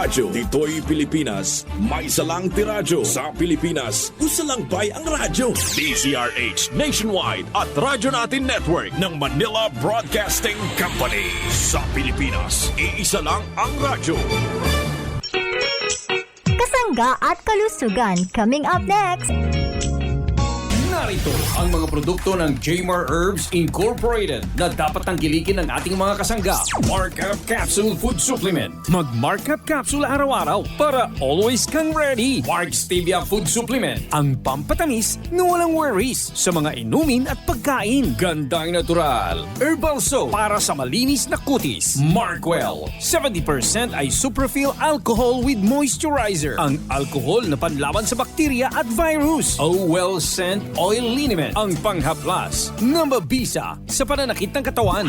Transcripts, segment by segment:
radyo. Dito'y Pilipinas, may isa lang tiradyo. Sa Pilipinas, usa lang bay ang radyo. DZRH Nationwide at Radyo Natin Network ng Manila Broadcasting Company. Sa Pilipinas, iisa lang ang radyo. Kasangga at kalusugan coming up next. Narito ang mga produkto ng Jmar Herbs Incorporated na dapat tangkilikin ng ating mga kasangga. Markup Capsule Food Supplement. Mag-Markup Capsule araw-araw para always kang ready. Mark Stevia Food Supplement. Ang pampatamis na walang worries sa mga inumin at pagkain. Gandang natural. Herbal Soap para sa malinis na kutis. Markwell. 70% ay Superfil Alcohol with Moisturizer. Ang alcohol na panlaban sa bakterya at virus. Well Scent Oil Liniment, ang panghaplas na mabisa sa pananakit ng katawan.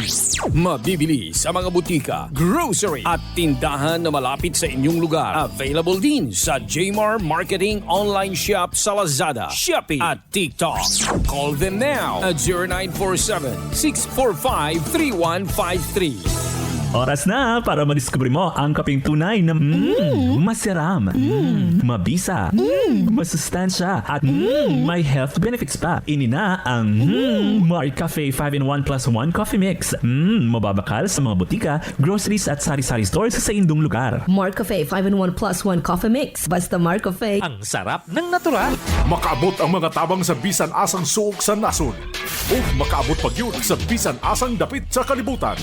Mabibili sa mga butika, grocery at tindahan na malapit sa inyong lugar. Available din sa Jmar Marketing Online Shop sa Lazada, Shopee at TikTok. Call them now at 0947-645-3153. Oras na para madiskubre mo ang kapeng tunay na masiram, mabisa, masustansya, at may health benefits pa. Ini na ang Mark Cafe 5-in-1 plus 1 coffee mix. Mababakal sa mga butika, groceries at sari-sari stores sa indong lugar. Mark Cafe 5-in-1 plus 1 coffee mix. Basta Mark Cafe. Ang sarap ng natural. Makaabot ang mga tabang sa bisan asang suok sa nasod. O makaabot pag yun sa bisan asang dapit sa kalibutan.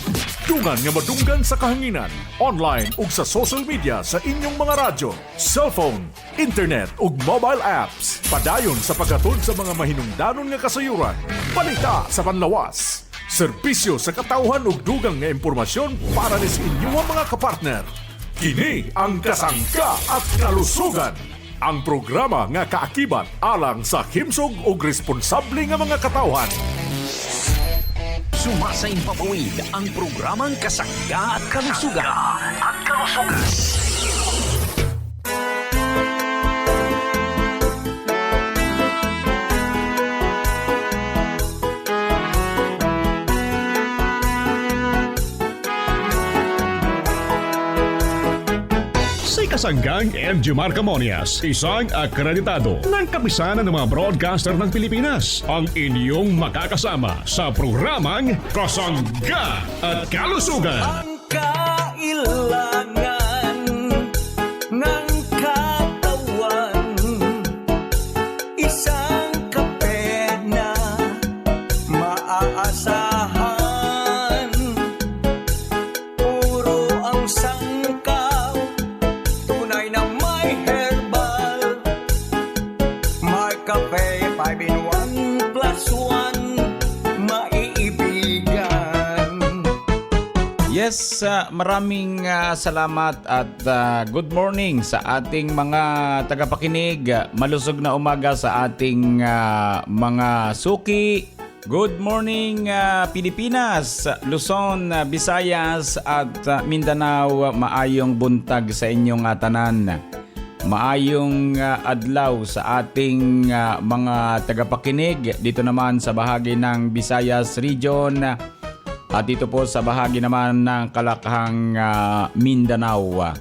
Dungan nga madunggan sa kahanginan. Online ug sa social media sa inyong mga radyo, cellphone, internet ug mobile apps. Padayon sa paghatod sa mga mahinungdanon nga kasayuran. Balita sa panlawas. Serbisyo sa katawhan ug dugang nga impormasyon para sa inyong mga kapartner. Kini ang Kasangga at Kalusugan. Ang programa nga kaakibat alang sa himsog ug responsable nga mga katawhan. Sumasain papawid ang programang Kasangga at Kalusugan. Kasanggang MG Marcamonias, isang akreditado ng kapisanan ng mga broadcaster ng Pilipinas. Ang inyong makakasama sa programang Kasangga at Kalusugan. Ang kailangan ng katawan, isang kape na maaasahan. Puro ang sangkaw, tunay na may herbal. Mark Cafe 5-in-1 plus 1, maiibigan. Yes, maraming salamat at good morning sa ating mga tagapakinig. Malusog na umaga sa ating mga suki. Good morning Pilipinas, Luzon, Visayas at Mindanao. Maayong buntag sa inyong tanan. Maayong adlaw sa ating mga tagapakinig dito naman sa bahagi ng Visayas region at dito po sa bahagi naman ng Kalakhang Mindanao.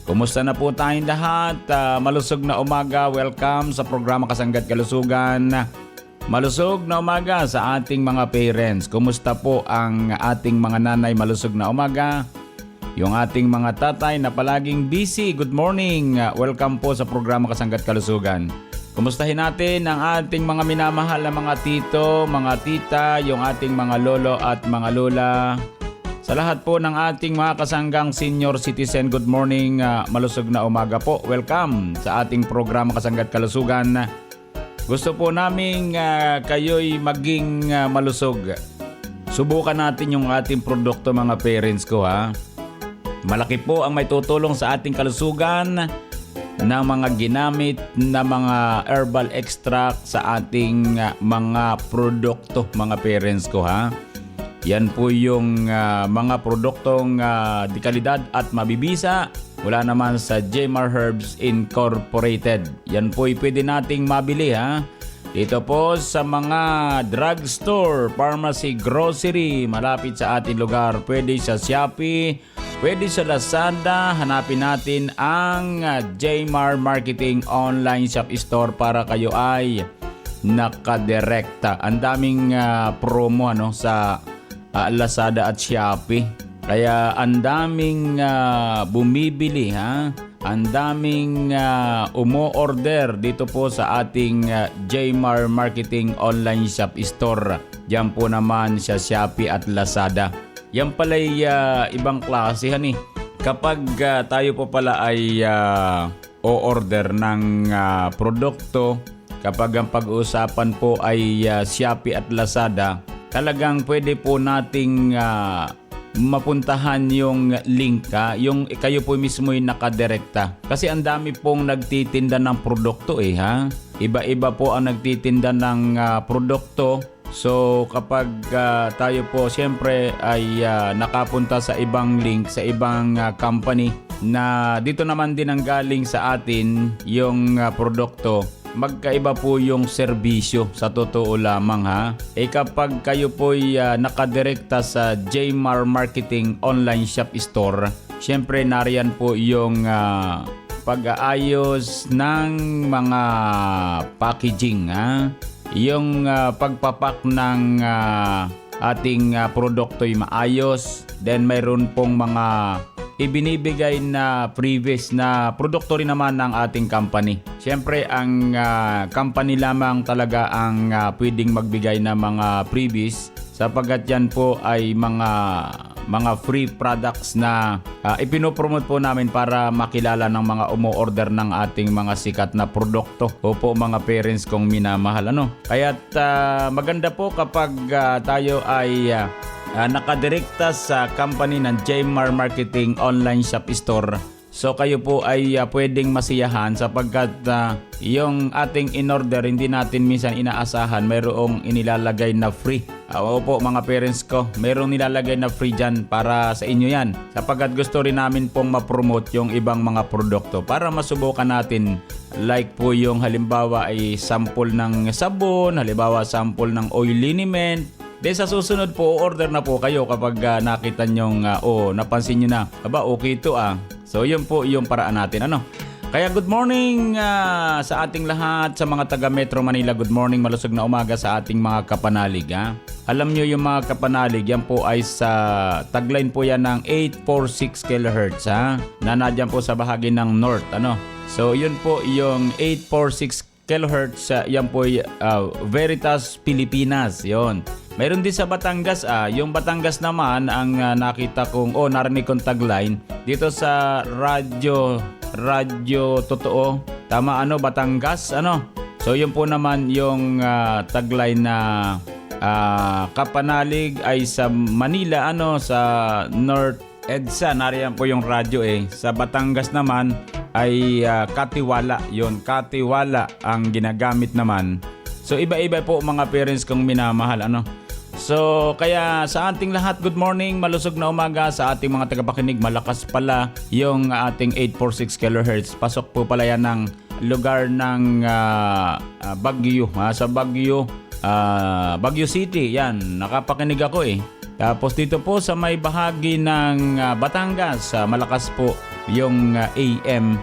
Kumusta na po tayong lahat? Malusog na umaga. Welcome sa programa Kasangga at Kalusugan. Malusog na umaga sa ating mga parents. Kumusta po ang ating mga nanay? Malusog na umaga. Yung ating mga tatay na palaging busy. Good morning. Welcome po sa programa Kasangga at Kalusugan. Kumustahin natin ang ating mga minamahal na mga tito, mga tita, yung ating mga lolo at mga lola. Sa lahat po ng ating mga kasanggang senior citizen, good morning. Malusog na umaga po. Welcome sa ating programa Kasangga at Kalusugan. Gusto po namin kayo'y maging malusog. Subukan natin yung ating produkto mga parents ko ha. Malaki po ang may tutulong sa ating kalusugan ng mga ginamit na mga herbal extract sa ating mga produkto mga parents ko ha. Yan po yung mga produktong di kalidad at mabibisa. Wala naman sa Jmar Herbs Incorporated. Yan po'y pwede nating mabili ha. Dito po sa mga drugstore, pharmacy, grocery, malapit sa ating lugar. Pwede sa Shopee pwede sa Lazada, hanapin natin ang Jmar Marketing Online Shop Store para kayo ay nakadirekta. Ang daming promo sa Lazada at Shopee. Kaya ang daming bumibili, ang daming umo-order dito po sa ating Jmar Marketing Online Shop Store. Diyan po naman sa Shopee at Lazada. Yan pala'y ibang klase kapag tayo po pala ay o-order ng produkto, kapag ang pag-uusapan po ay Shopee at Lazada, talagang pwede po nating mapuntahan yung link, yung kayo po mismo yung nakadirekta. Kasi ang dami pong nagtitinda ng produkto Iba-iba po ang nagtitinda ng produkto. So kapag tayo po siyempre ay nakapunta sa ibang link, sa ibang company na dito naman din ang galing sa atin yung produkto, magkaiba po yung serbisyo sa totoo lamang kapag kayo po ay nakadirekta sa Jmar Marketing Online Shop Store, syempre nariyan po yung pag-aayos ng mga packaging, yung pagpapak ng ating produkto ay maayos. Then mayroon pong mga ibinibigay na previous na produkto rin naman ng ating company. Siyempre, ang company lamang talaga ang pwedeng magbigay ng mga previous, sapagkat yan po ay mga free products na ipinopromote po namin para makilala ng mga umo-order ng ating mga sikat na produkto. Opo mga parents kong minamahal. Kaya't maganda po kapag tayo ay nakadirekta sa company ng Jmar Marketing Online Shop Store. So kayo po ay pwedeng masiyahan sapagkat yung ating in-order hindi natin minsan inaasahan, mayroong inilalagay na free. Opo mga parents ko, mayroong nilalagay na free dyan para sa inyo yan. Sapagkat gusto rin namin pong ma-promote yung ibang mga produkto para masubukan natin. Like po yung halimbawa ay sample ng sabon, halimbawa sample ng oil liniment. Then sa susunod po, order na po kayo kapag nakita nyong, napansin nyo na, okay ito So yun po yung paraan natin. Kaya good morning sa ating lahat, sa mga taga Metro Manila. Good morning, malusog na umaga sa ating mga kapanalig. Alam nyo yung mga kapanalig, yan po ay sa tagline po yan ng 846 kHz na nadyan po sa bahagi ng North. So yun po yung 846 kHz, yan po Veritas Pilipinas. Yun. Mayroon din sa Batangas. Yung Batangas naman ang nakita kong narinig kong tagline dito sa radyo totoo. Tama Batangas So yun po naman yung tagline na kapanalig ay sa Manila sa North EDSA. Nariyan po yung radyo Sa Batangas naman ay Katiwala. Yun, Katiwala ang ginagamit naman. So iba-iba po mga parents kong minamahal. So kaya sa ating lahat, good morning, malusog na umaga sa ating mga tagapakinig. Malakas pala yung ating 846 kHz. Pasok po pala yan ng lugar ng Baguio. Sa Baguio, Baguio City. Yan, nakapakinig ako Tapos dito po sa may bahagi ng Batangas, malakas po yung AM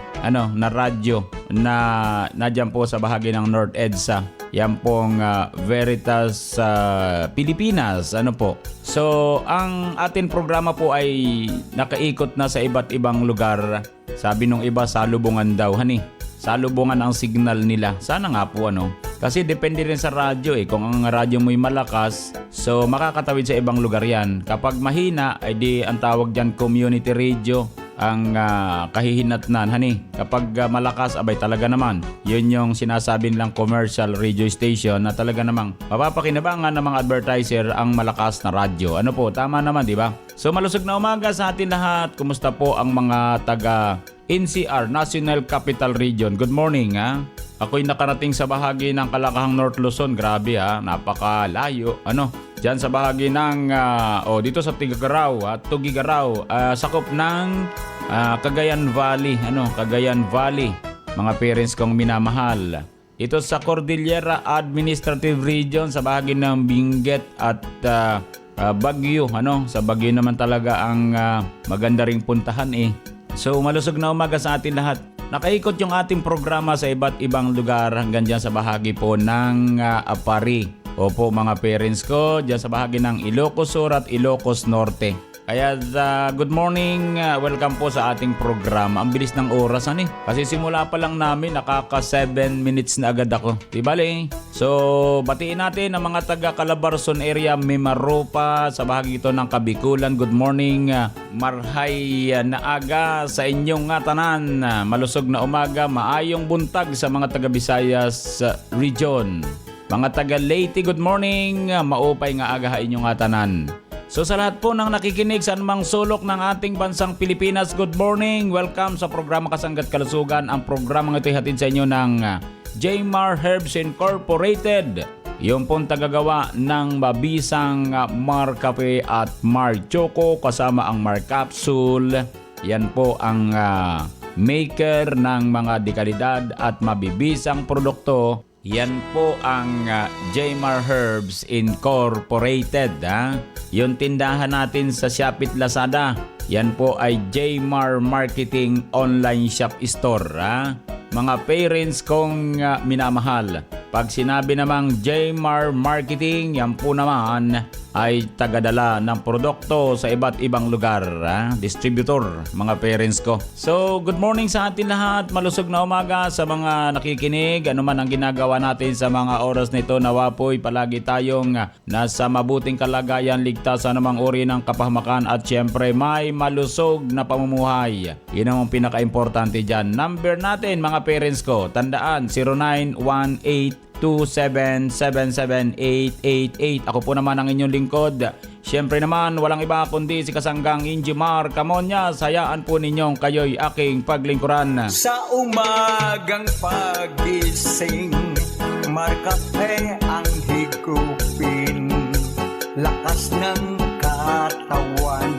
na radyo na nadyan po sa bahagi ng North EDSA. Yan pong Veritas Pilipinas. So ang ating programa po ay nakaikot na sa iba't ibang lugar. Sabi nung iba, salubungan daw. Salubungan ang signal nila. Sana nga po Kasi depende rin sa radyo Kung ang radyo mo'y malakas, so makakatawid sa ibang lugar yan. Kapag mahina, ay di ang tawag dyan community radio ang kahihinatnan. Kapag malakas, abay talaga naman. Yun yung sinasabi nilang commercial radio station na talaga namang mapapakinabangan ng mga advertiser ang malakas na radyo. Tama naman, di ba? So malusog na umaga sa atin lahat. Kumusta po ang mga taga NCR, National Capital Region? Good morning Ako'y nakarating sa bahagi ng Kalakahang North Luzon. Grabe napakalayo. Diyan sa bahagi ng dito sa Tugigaraw, sakop ng Cagayan Valley. Cagayan Valley. Mga parents kong minamahal. Ito sa Cordillera Administrative Region sa bahagi ng Benguet at Baguio, sa Baguio naman talaga ang maganda ring puntahan eh. So malusog na umaga sa atin lahat. Nakaikot yung ating programa sa iba't ibang lugar hanggang dyan sa bahagi po ng Apari. Opo mga parents ko, dyan sa bahagi ng Ilocos Sur at Ilocos Norte. Kaya good morning, welcome po sa ating programa. Ang bilis ng oras kasi simula pa lang namin nakaka 7 minutes na agad ako. Di bale? So batiin natin ang mga taga Calabarzon area, Mimaropa, sa bahagi ito ng Kabikulan. Good morning, marhay na aga sa inyong tanan. Malusog na umaga, maayong buntag sa mga taga Visayas region. Mga taga Leyte, good morning, maupay nga aga ha inyong tanan. So sa lahat po ng nakikinig sa anumang sulok ng ating bansang Pilipinas, good morning! Welcome sa programa Kasangga't Kalusugan. Ang programa ito ay hatid sa inyo ng Jmar Herbs Incorporated. Yung pong tagagawa ng mabisang Mar Cafe at Mar Choco kasama ang Mar Capsule. Yan po ang maker ng mga dekalidad at mabibisang produkto. Yan po ang Jmar Herbs Incorporated. Yung tindahan natin sa Shopee at Lazada, yan po ay Jmar Marketing Online Shop Store. Mga parents kong minamahal, pag sinabi namang Jmar Marketing, yan po naman ay tagadala ng produkto sa iba't ibang lugar. Distributor, mga parents ko. So, good morning sa atin lahat. Malusog na umaga sa mga nakikinig. Ano man ang ginagawa natin sa mga oras nito, nawa po'y palagi tayong nasa mabuting kalagayan, ligtas sa anumang uri ng kapahamakan at syempre may malusog na pamumuhay. Yun ang pinaka-importante dyan. Number natin, mga parents ko, tandaan 0918-2777888. Ako po naman ang inyong lingkod. Siyempre naman, walang iba kundi si Kasanggang Injimar Camonyas. Hayaan po ninyong kayo'y aking paglingkuran. Sa umagang pagising, Mar Cafe ang higupin. Lakas ng katawan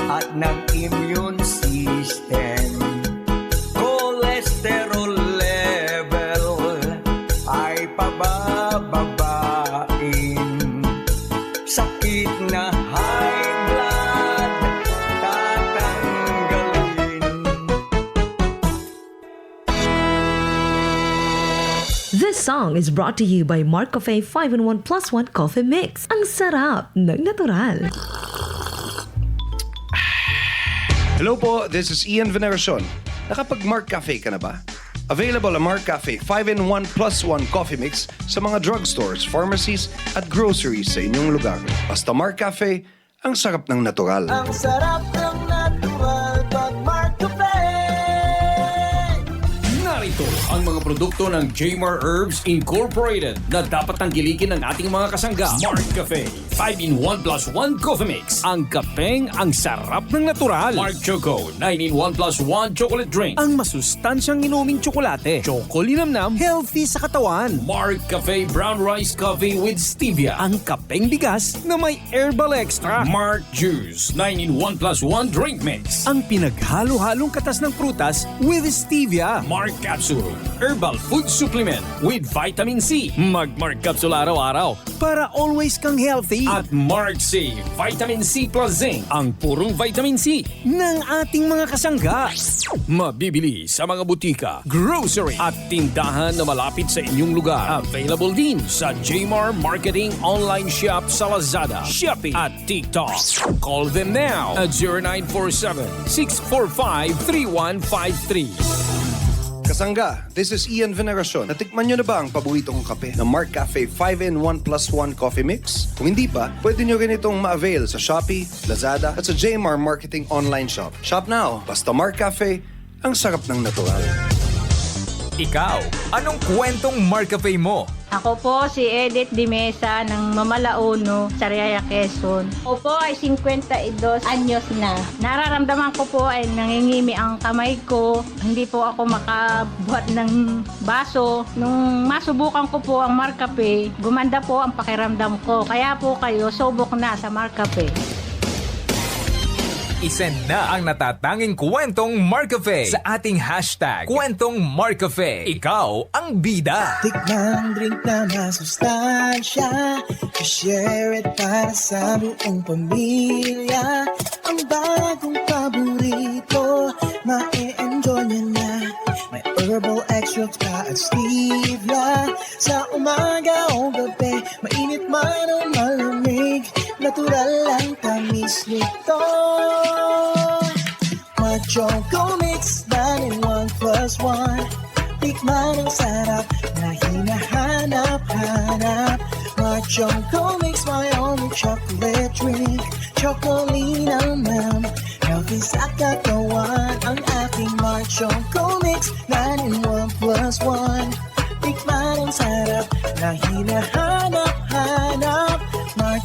at ng immune system. Cholesterol level ay pabababain. Sakit na high blood tatanggalin. This song is brought to you by Mar Cafe 5-in-1 plus 1 Coffee Mix. Ang sarap ng natural. Hello po, this is Ian Veneracion. Nakapag-Mark Cafe ka na ba? Available ang Mark Cafe 5-in-1 plus 1 coffee mix sa mga drugstores, pharmacies at groceries sa inyong lugar. Basta Mark Cafe, ang sarap ng natural. Ang sarap ng natural pag Mar Cafe. Narito ang mga produkto ng Jmar Herbs Incorporated na dapat tangkilikin ng ating mga kasangga. Mark Cafe 5-in-1 plus 1 Coffee Mix. Ang kapeng ang sarap ng natural. Mark Choco 9-in-1 plus 1 Chocolate Drink. Ang masustansyang inuming tsokolate. Choco linamnam, healthy sa katawan. Mark Cafe Brown Rice Coffee with Stevia. Ang kapeng bigas na may herbal extra. Mark Juice 9-in-1 plus 1 Drink Mix. Ang pinaghalo-halong katas ng prutas with Stevia. Mark Capsule Herbal Food Supplement with Vitamin C. Mag-Mark Capsule araw-araw para always kang healthy. At Mark C Vitamin C plus Zinc. Ang purong vitamin C ng ating mga kasangga. Mabibili sa mga butika, grocery at tindahan na malapit sa inyong lugar. Available din sa Jmar Marketing Online Shop sa Lazada, Shopee at TikTok. Call them now at 0947-645-3153. Kasangga, this is Ian Veneracion. Natikman nyo na ba ang paborito kong kape na Mark Cafe 5-in-1 plus 1 coffee mix? Kung hindi pa, pwede nyo rin itong ma-avail sa Shopee, Lazada at sa Jmar Marketing Online Shop. Shop now, basta Mark Cafe, ang sarap ng natural. Ikaw, anong kwentong Mar Cafe mo? Ako po si Edith Dimesa ng Mamalaono, Sariaya, Quezon. Ako po ay 52 anyos na. Nararamdaman ko po ay nangingimi ang kamay ko. Hindi po ako makabuhat ng baso. Nung masubukan ko po ang Mar Cafe, gumanda po ang pakiramdam ko. Kaya po kayo, subok na sa Mar Cafe. I-send na ang natatanging kwentong Marcafe sa ating hashtag Kwentong Marcafe. Ikaw ang bida. Tikman drink na masustansya, i-share it para sa buong pamilya. Ang bagong paborito, ma-e-enjoy niya na. May herbal extracts pa at stevia. Sa umaga o gabi, mainit man o malamig, natural lang tamis nito. Choco Mix, 9-in-1+1. Tikman ang sarap na hinahanap-hanap. Choco Mix, my only chocolate drink. Chocolina ma'am, healthy sa katawan. Ang aking Choco Mix, 9-in-1+1. Tikman ang sarap na hinahanap-hanap.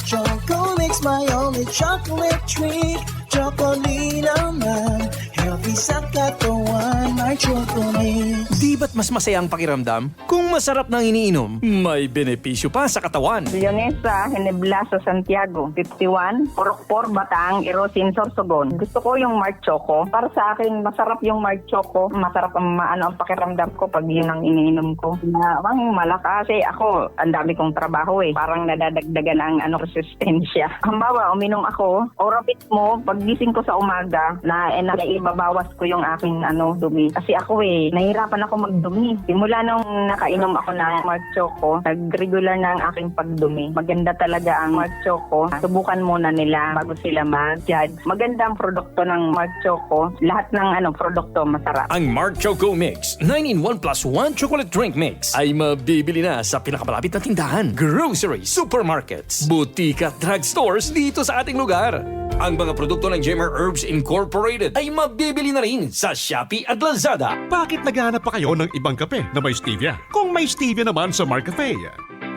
Choco Mix, my only chocolate drink. Chocolina ma'am, healthy sa katawan. My Choco Mix. Di ba't mas masaya ang pakiramdam kung masarap nang iniinom? May benepisyo pa sa katawan. Leonesa Heneblaso Santiago, 51, Porokpor, Bataang, Erosin, Sorsogon. Gusto ko yung Mark Choco. Para sa akin, masarap yung Mark Choco. Masarap ang ang pakiramdam ko pag yun ang iniinom ko. Ang malakas eh. Ako, ang dami kong trabaho eh. Parang nadadagdagan ang resistensya. Hambawa, uminom ako, Orapit mo, paggising ko sa umaga, naibabawas ko yung aking dumi. Kasi ako nahirapan ako magdumi. Simula nung nakainom ako ng Mark Choco, nag-regular na ang aking pagdumi. Maganda talaga ang Mark Choco. Subukan muna nila bago sila mag-judge. Maganda ang produkto ng Mark Choco. Lahat ng produkto masarap. Ang Mark Choco Mix, 9-in-1+1 chocolate drink mix ay mabibili na sa pinakamalapit na tindahan, grocery, supermarkets, butika, drugstores dito sa ating lugar. Ang mga produkto ng Jemar Herbs Incorporated ay mabibili na rin sa Shopee at Lazada. Bakit naghahanap pa kayo ng ibang kape na may stevia? Kung may stevia naman sa Marcafe,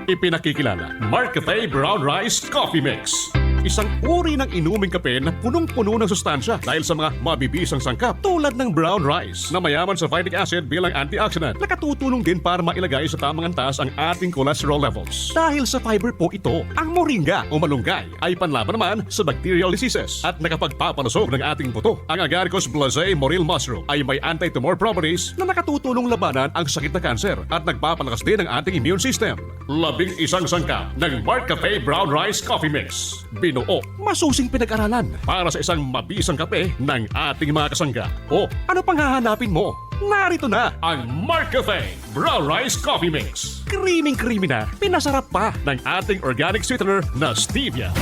ipinakikilala Marcafe Brown Rice Coffee Mix. Isang uri ng inuming kape na punong-puno ng sustansya dahil sa mga mabibisang sangkap tulad ng brown rice na mayaman sa phytic acid bilang antioxidant. Nakatutulong din para mailagay sa tamang antas ang ating cholesterol levels. Dahil sa fiber po ito, ang moringa o malunggay ay panlaban naman sa bacterial diseases at nakapagpapalusog ng ating buto. Ang Agaricus blazei morel mushroom ay may anti-tumor properties na nakatutulong labanan ang sakit na kanser at nagpapalakas din ang ating immune system. 11 sangkap ng Marcafe Brown Rice Coffee Mix. Binuo, masusing pinag-aralan para sa isang mabisang kape ng ating mga kasangga. O ano pang hahanapin mo? Narito na ang Marcafe Brown Rice Coffee Mix. Creamy na, pinasarap pa ng ating organic sweetener na stevia.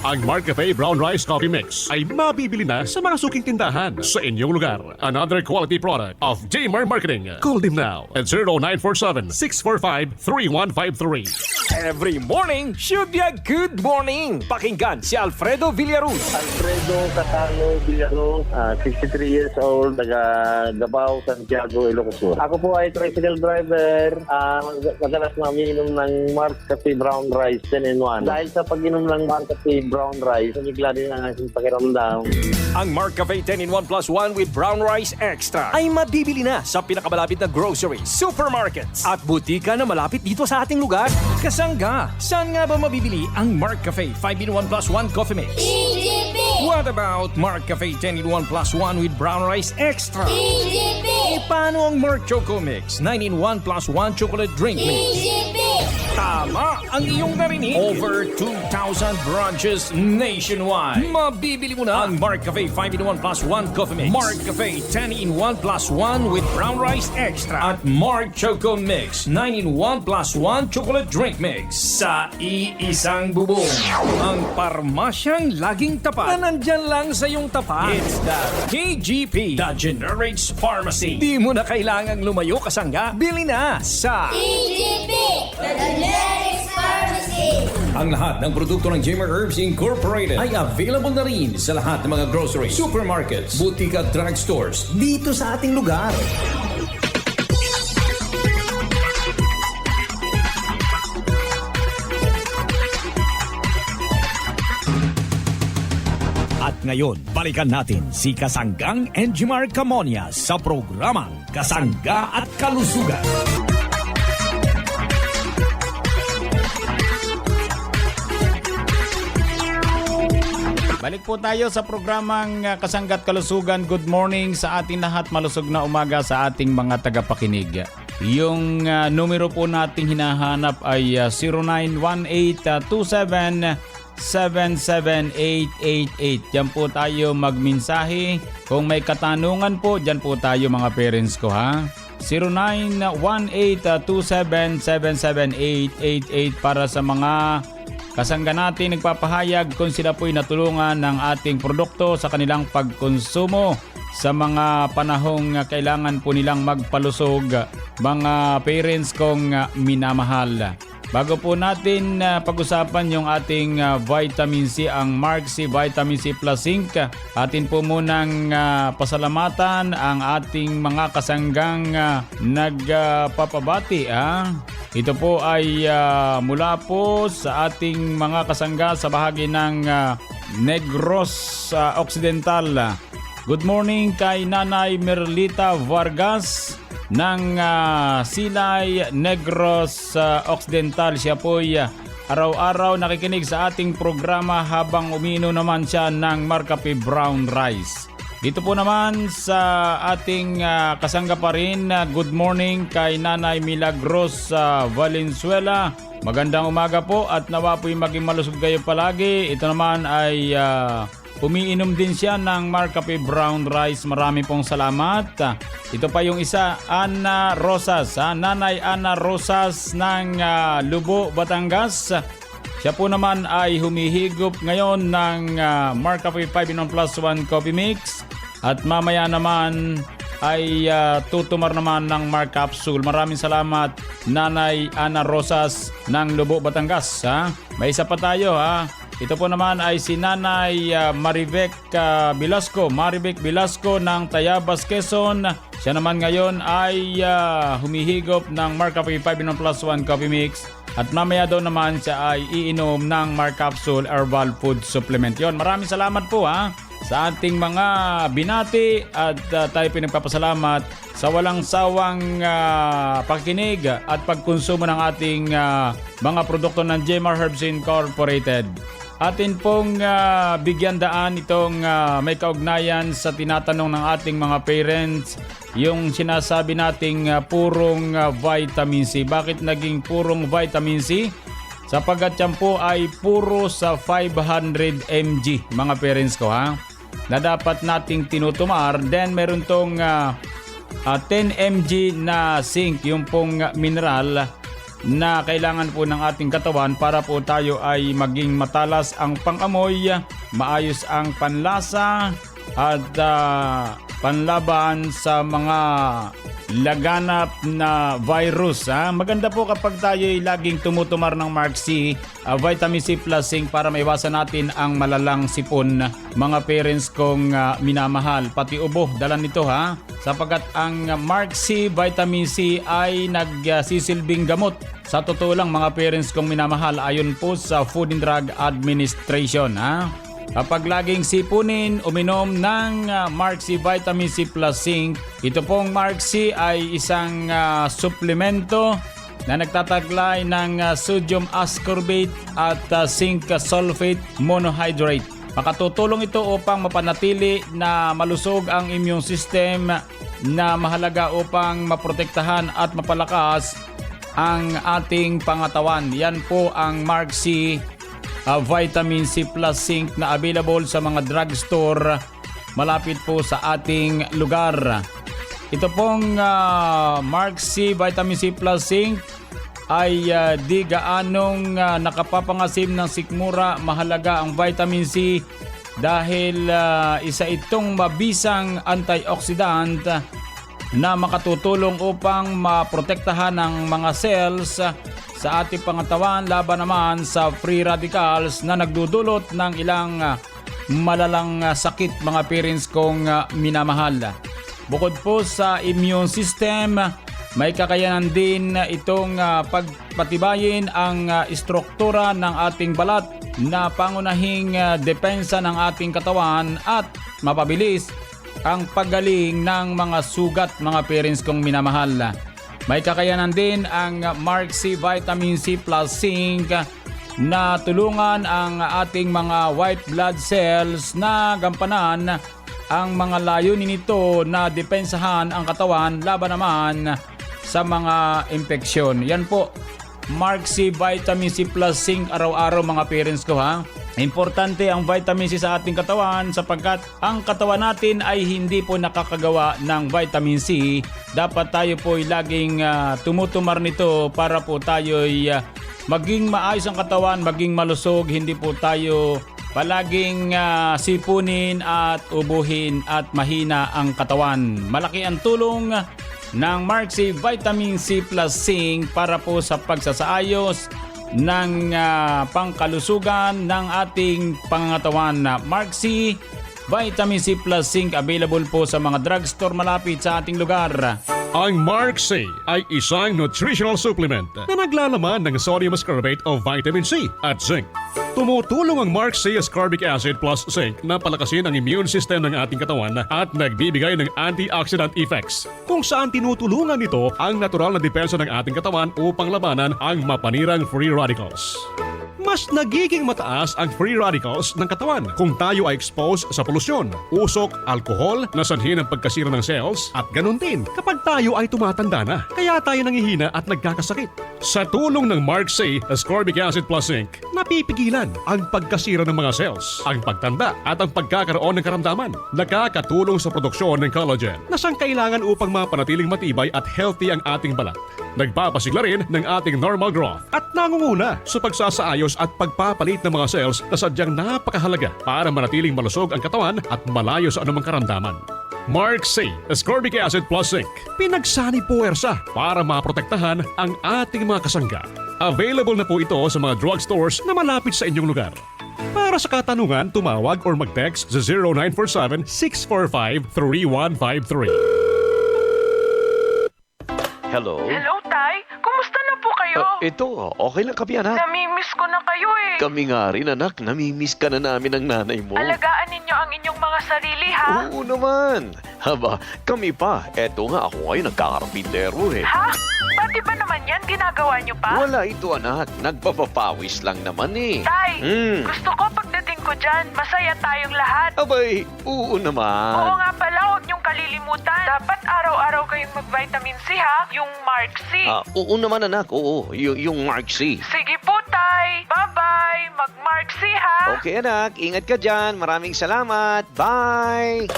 Ang Marcafe Brown Rice Coffee Mix ay mabibili na sa mga suking tindahan sa inyong lugar. Another quality product of Jmar Marketing. Call them now at 0947-645-3153. Every morning should be a good morning. Pakinggan si Alfredo Villaruz. Alfredo Catalo Villaruz, 63 years old, taga Gabao, Santiago, Ilocos Sur. Ako po ay tricycle driver. Madalas maminom ng Marcafe Brown Rice 10-in-1. Dahil sa pag-inom ng Marcafe Brown Rice, umigla din ang aking pakiramdam. Ang Marcafe 10-in-1+1 with Brown Rice Extra ay mabibili na sa pinakamalapit na grocery, supermarkets at butika na malapit dito sa ating lugar. Kasangga, saan nga ba mabibili ang Marcafe 5-in-1+1 Coffee Mix? EGP! What about Marcafe 10-in-1+1 with Brown Rice Extra? EGP! E paano ang Mark Choco Mix 9-in-1+1 chocolate drink mix? EGP! Tama ang iyong narinig. Over 2,000 branches nationwide. Mabibili mo na ang Marcafe 5-in-1+1 Coffee Mix, Marcafe 10-in-1+1 with Brown Rice Extra at Mark Choco Mix 9-in-1+1 chocolate drink mix sa iisang bubong. Ang parmasyang laging tapat na nandyan lang sa iyong tapat. It's the KGP, the Generics Pharmacy. Di mo na kailangang lumayo kasangga. Bili na sa KGP, the Generics Pharmacy. Ang lahat ng produkto ng Jemar Herbs Incorporated ay available na rin sa lahat ng mga grocery, supermarkets, butika at drugstores dito sa ating lugar. At ngayon, balikan natin si Kasanggang Enjimar Camonia sa programang Kasangga at Kalusugan. Balik po tayo sa programang Kasangga't Kalusugan. Good morning sa ating lahat. Malusog na umaga sa ating mga tagapakinig. Yung numero po nating hinahanap ay 0918-27-77888. Diyan po tayo magmensahe. Kung may katanungan po, diyan po tayo mga parents ko ha. 0918-27-77888 para sa mga kasangga natin nagpapahayag kung sila po'y natulungan ng ating produkto sa kanilang pagkonsumo sa mga panahong kailangan po nilang magpalusog, mga parents kong minamahal. Bago po natin pag-usapan yung ating vitamin C, ang Mark C Vitamin C Plus Zinc, atin po munang pasalamatan ang ating mga kasanggang nagpapabati. Ito po ay mula po sa ating mga kasangga sa bahagi ng Negros Occidental. Good morning kay Nanay Merlita Vargas ng Silay, Negros Occidental. Siya po ay araw-araw nakikinig sa ating programa habang umiinom naman siya ng Marcafe Brown Rice. Dito po naman sa ating kasangga pa rin, good morning kay Nanay Milagros Valenzuela. Magandang umaga po at nawa po'y maging malusog kayo palagi. Ito naman ay umiinom din siya ng Marcafe Brown Rice. Marami pong salamat. Ito pa yung isa, Ana Rosas. Nanay Ana Rosas ng Lubo, Batangas. Siya po naman ay humihigop ngayon ng Marcafe 5-in-1 plus 1 coffee mix. At mamaya naman ay tutumar naman ng Mark Capsule. Maraming salamat Nanay Ana Rosas ng Lubo, Batangas. May isa pa tayo Ito po naman ay si Nanay Maribek Velasco ng Tayabas, Quezon. Siya naman ngayon ay humihigop ng Marcafe 5-in-1 plus 1 coffee mix. At mamaya daw naman siya ay iinom ng Mark Capsule Herbal Food Supplement. Yon, maraming salamat po sa ating mga binati at tayo pinagpapasalamat sa walang sawang pakikinig at pagkonsumo ng ating mga produkto ng Jmar Herbs Incorporated. Atin pong bigyan daan itong may kaugnayan sa tinatanong ng ating mga parents, yung sinasabi nating purong vitamin C. Bakit naging purong vitamin C? Sapagkat yan po ay puro sa 500 mg, mga parents ko na dapat nating tinutumar. Then meron tong 10 mg na zinc, yung pong mineral na kailangan po ng ating katawan para po tayo ay maging matalas ang pangamoy, maayos ang panlasa at panlaban sa mga laganap na virus. Maganda po kapag tayo ay laging tumutumar ng Mark C Vitamin C Plus Zinc para maiwasan natin ang malalang sipon, mga parents kong minamahal. Pati ubo, dala nito sapagkat ang Mark C Vitamin C ay nagsisilbing gamot. Sa totoo lang mga parents kong minamahal, ayon po sa Food and Drug Administration. Kapag laging sipunin, uminom ng Mark C Vitamin C Plus Zinc, ito pong Mark C ay isang suplemento na nagtataglay ng sodium ascorbate at zinc sulfate monohydrate. Makatutulong ito upang mapanatili na malusog ang immune system na mahalaga upang maprotektahan at mapalakas ang ating pangatawan. Yan po ang Mark C Vitamin C Plus Zinc na available sa mga drugstore malapit po sa ating lugar. Ito pong Mark C Vitamin C Plus Zinc ay di gaanong nakapapangasim ng sikmura. Mahalaga ang vitamin C dahil isa itong mabisang antioxidant na makatutulong upang maprotektahan ang mga cells sa ating pangatawan laban naman sa free radicals na nagdudulot ng ilang malalang sakit, mga parents kong minamahal. Bukod po sa immune system, may kakayanan din itong pagpatibayin ang istruktura ng ating balat na pangunahing depensa ng ating katawan at mapabilis ang paggaling ng mga sugat, mga parents kong minamahal. May kakayanan din ang Mark C Vitamin C Plus Zinc na tulungan ang ating mga white blood cells na gampanan ang mga layunin nito na depensahan ang katawan laban naman sa mga impeksyon. Yan po, Mark C Vitamin C Plus Zinc araw-araw mga parents ko ha. Importante ang vitamin C sa ating katawan sapagkat ang katawan natin ay hindi po nakakagawa ng vitamin C. Dapat tayo po ay laging tumutumar nito para po tayo ay maging maayos ang katawan, maging malusog, hindi po tayo palaging sipunin at ubuhin at mahina ang katawan. Malaki ang tulong ng Mark C Vitamin C Plus Zinc para po sa pagsasaayos ng pangkalusugan ng ating pangangatawan. Mark C Vitamin C Plus Zinc available po sa mga drugstore malapit sa ating lugar. Ang Mark C ay isang nutritional supplement na naglalaman ng sodium ascorbate o vitamin C at zinc. Tumutulong ang Mark C ascorbic acid plus zinc na palakasin ang immune system ng ating katawan at nagbibigay ng antioxidant effects, kung saan tinutulungan nito ang natural na depensa ng ating katawan upang labanan ang mapanirang free radicals. Mas nagiging mataas ang free radicals ng katawan kung tayo ay exposed sa polusyon, usok, alkohol na sanhi ng pagkasira ng cells at ganun din kapag tayo ay tumatanda na, kaya tayo nangihina at nagkakasakit. Sa tulong ng Mark C ascorbic acid plus zinc, napipigilan ang pagkasira ng mga cells, ang pagtanda at ang pagkakaroon ng karamdaman. Nakakatulong sa produksyon ng collagen na sangkailangan upang mapanatiling matibay at healthy ang ating balat. Nagpapasigla rin ng ating normal growth at nangunguna sa pagsasaayos at pagpapalit ng mga cells na sadyang napakahalaga para manatiling malusog ang katawan at malayo sa anumang karamdaman. Mark C ascorbic acid plus zinc, pinagsani puwersa para maprotektahan ang ating mga kasangga. Available na po ito sa mga drugstores na malapit sa inyong lugar. Para sa katanungan, tumawag or mag-text sa 0947-645-3153. Hello? Hello, Tay. Kumusta na po kayo? Ito, okay lang kami, anak. Namimiss ko na kayo eh. Kami nga rin, anak. Namimiss ka na namin ng nanay mo. Alagaan ninyo ang inyong mga sarili, ha? Oo naman. Haba, kami pa. Eto nga, ako ngayon nagkakarpintero eh. Ha? Pati ba naman yan? Ginagawa nyo pa? Wala ito, anak. Nagpapapawis lang naman eh. Tay, gusto ko pagdating ko dyan, masaya tayong lahat. Abay, oo naman. Oo nga pala, huwag niyong kalilimutan. Dapat araw-araw kayong mag-vitamin C, ha? Yung Mark C. Oo naman, anak. Oo, yung Mark C. Sige po, Tay. Bye-bye. Mag-Mark C, ha? Okay, anak. Ingat ka dyan. Maraming salamat. Bye!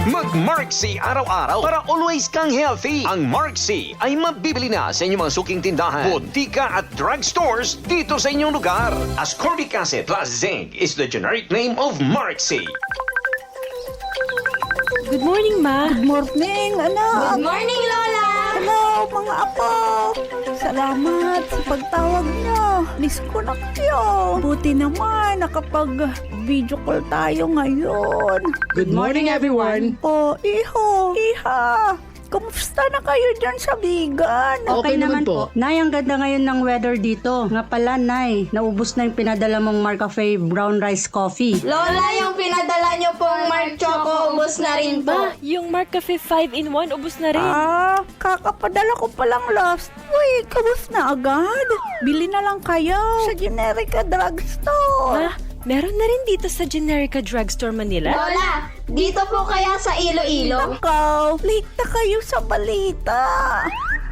Mag-Mark C araw-araw para always kang healthy. Ang Mark C ay mabibili na sa inyong mga suking tindahan, botika at drugstores dito sa inyong lugar. Ascorbic acid plus zinc is the generic name of Mark C. Good morning, Ma. Good morning, anak. Good morning, Lola. Hello, mga apo. Salamat sa pagtawag niyo. Miss ko na kayo. Buti naman nakapag-video call tayo ngayon. Good morning, everyone. Oh, iha. Kumusta na kayo dyan sa Bigan? Okay naman po. Nay, ang ganda ngayon ng weather dito. Nga pala, Nay, naubos na yung pinadala mong Marcafe Brown Rice Coffee. Lola, yung pinadala nyo pong Mark Choco, ubos na rin po. Yung Marcafe 5-in-1, ubos na rin. Kakapadala ko palang last week. Kabus na agad. Bili na lang kayo sa Generica Drugstore. Meron na rin dito sa Generica Drugstore Manila. Lola, dito po kaya sa Iloilo? Nakaw, late na kayo sa balita.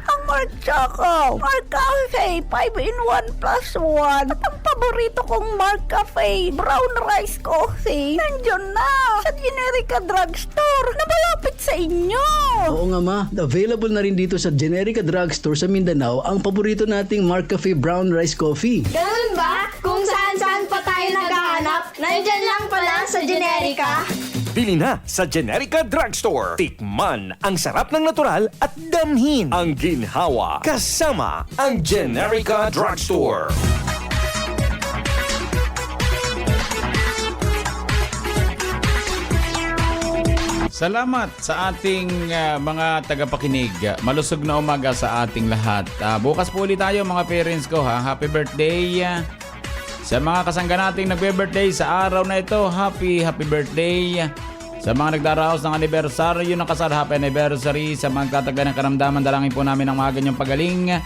Ang Mark Choco, Mark Cafe 5-in-1 plus 1 at ang paborito kong Mark Cafe Brown Rice Coffee nandiyan na sa Generica Drugstore na malapit sa inyo. Oo nga, Ma. Available na rin dito sa Generica Drugstore sa Mindanao ang paborito nating Mark Cafe Brown Rice Coffee. Ganun ba? Kung saan-saan pa tayo naghahanap, nandyan lang pala sa Generica. Bili na sa Generica Drugstore. Tikman ang sarap ng natural at damhin ang ginhawa kasama ang Generica Drugstore. Salamat sa ating mga tagapakinig. Malusog na umaga sa ating lahat. Bukas po ulit tayo mga parents ko ha. Happy birthday. Sa mga kasangga nating nagbe-birthday sa araw na ito, happy birthday. Sa mga nagdaraos ng anibersaryo ng kasal, happy anniversary. Sa mga kataga ng karamdaman, dalangin po namin ang mga ganyang pagaling.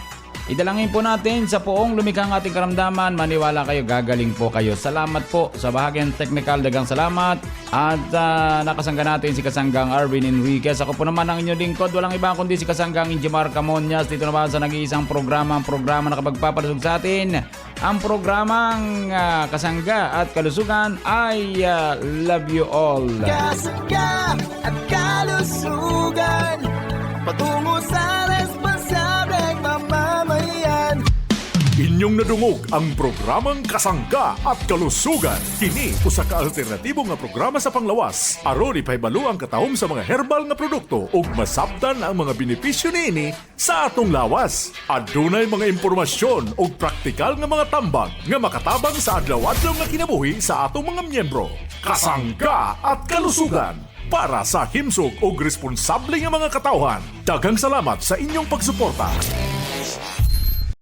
Idalangin po natin sa poong lumikhang ating karamdaman. Maniwala kayo, gagaling po kayo. Salamat po sa bahagyang technical. Dagang salamat. At nakasangga natin si Kasanggang Arvin Enriquez. Ako po naman ang inyong lingkod. Walang iba kundi si Kasanggang Injimar Camonias. Dito naman sa nag-iisang programa. Ang programa na kapagpapalusog sa atin. Ang programang Kasangga at Kalusugan ay Love You All. Kasangga at kalusugan patungo sa responsableng mamamayan. Inyong nadungog ang programang Kasangga at Kalusugan. Kini usa ka alternatibo nga programa sa panglawas. Aron ipahibalo ang katahom sa mga herbal nga produkto ug masabtan ang mga benepisyo niini sa atong lawas. Adunay mga impormasyon ug praktikal nga mga tambag nga makatabang sa adlaw-adlaw nga kinabuhi sa atong mga miyembro. Kasangga at Kalusugan para sa himsog ug responsable nga mga katawhan. Daghang salamat sa inyong pagsuporta.